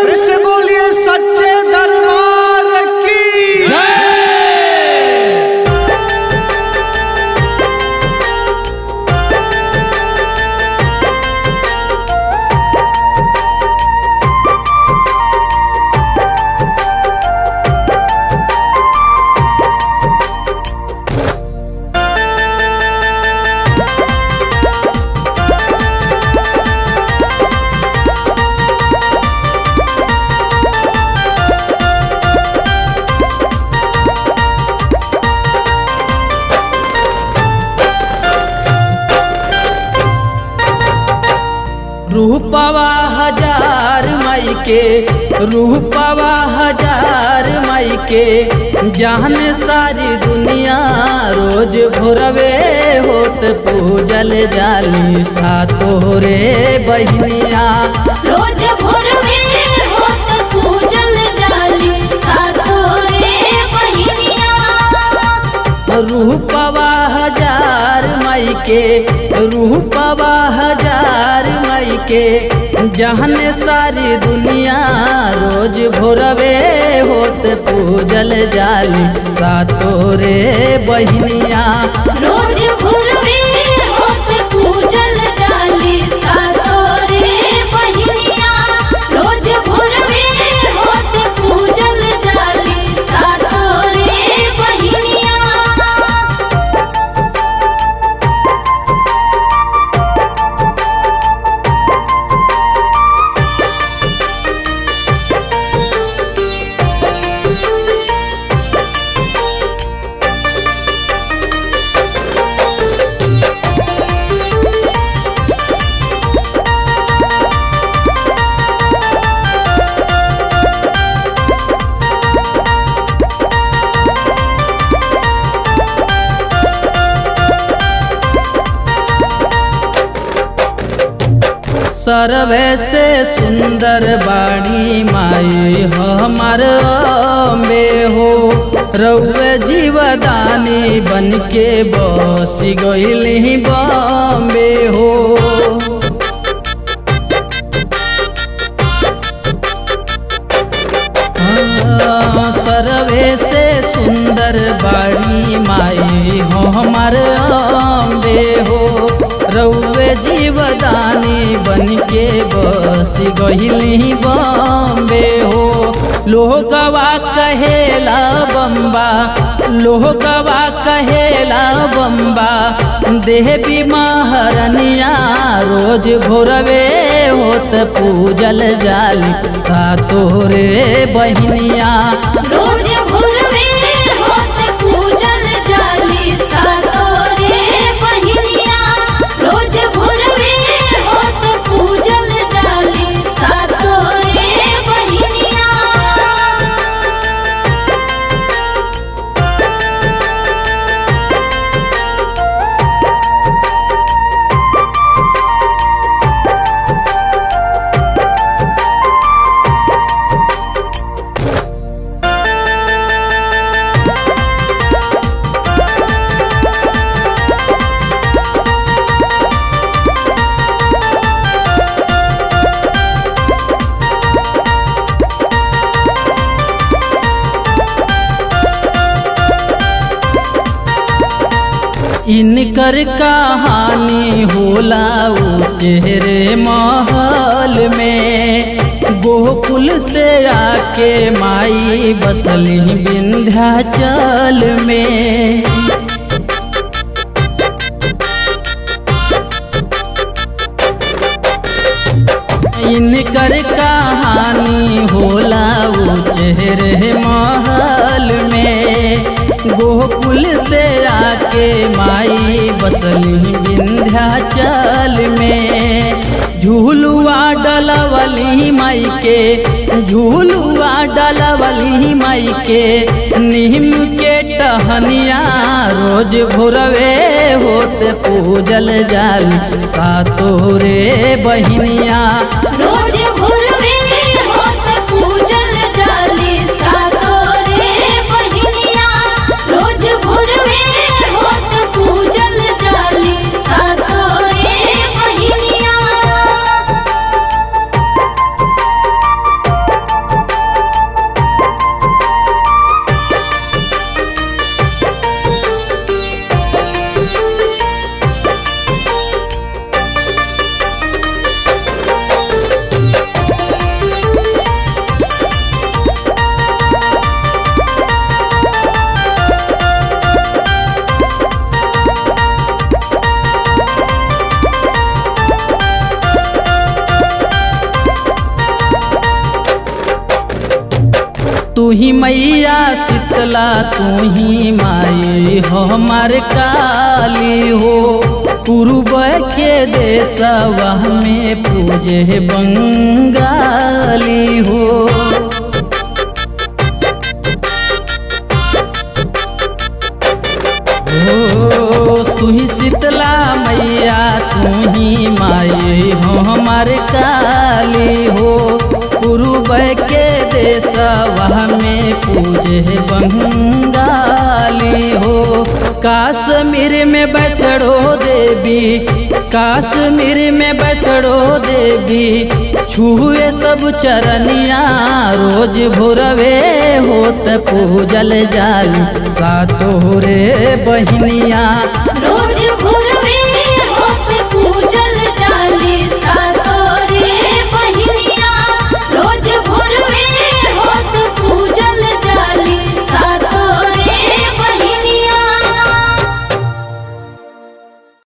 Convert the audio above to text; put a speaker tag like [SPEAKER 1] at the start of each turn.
[SPEAKER 1] प्रेम से बोलिए सच्चे दरबार की जय।
[SPEAKER 2] रूपवा हजार माई के, रूपवा हजार माई के, जान सारी दुनिया रोज भोरवे होत पूजल जाली सातो रे बहिनिया।
[SPEAKER 3] रोज भोरवे होत पूजल जाली सातो रे बहिनिया।
[SPEAKER 2] रूपवा हजार माई के, रूपवा हजार माई के, जहन सारी दुनिया रोज भोरवे होत पूजल जाली सातो रे बहिनिया।
[SPEAKER 3] रोज भोरवे होत पूजल जाली सातो रे बहिनिया। रोज भोरवे होत पूजल जाली सातो रे बहिनिया।
[SPEAKER 2] सर्वे से सुंदर बाड़ी माई हमार में हो, रउए जीवदानी बन के बस गइली बम्बे हो। सर्वे से सुंदर बाड़ी माई हमार अम्बे हो, रउए जीवदानी बन के बस गइली बम्बे हो। लोहगवा कहेला बम्बा, लोहगवा कहेला बम्बा, देवी महारनिया रोज भोरवे होत पूजल जाली सातो रे बहिनिया।
[SPEAKER 3] रोज भोरवे होत पूजल जाली सातो रे बहिनिया। रोज भोरवे होत पूजल जाली सातो रे बहिनिया।
[SPEAKER 2] इनकर कहानी होला चेहरे महल में, गोकुल से आके माई बसली विंध्याचल में। इनकर कहानी होला चेहरे महल में, गोकुल से आके माई बसली विंध्याचल में। झूलुआ डलवली माई के, झूलुआ डलवली माई के, नीम के टहनिया रोज भोरवे होत पूजल जाली सातो रे बहिनिया।
[SPEAKER 3] रोज भोरवे होत पूजल जाली सातो रे बहिनिया। रोज भोरवे होत पूजल जाली सातो रे बहिनिया।
[SPEAKER 2] तू ही मैया शीतला तू ही माई हो हमार काली हो। पूर्व के देशवा में पूजे बंगाली हो। तू ही शीतला मैया तू ही माई हो हमारे काली हो। पूर्व के देशवा में पूजे बंगाली हो। कश्मीर में बैसड़ो देवी, कश्मीर में बैसड़ो देवी, छुए सब चरनिया रोज भोरवे होत पूजल जाली सातो रे बहिनिया।
[SPEAKER 3] रोज भोरवे होत पूजल जाली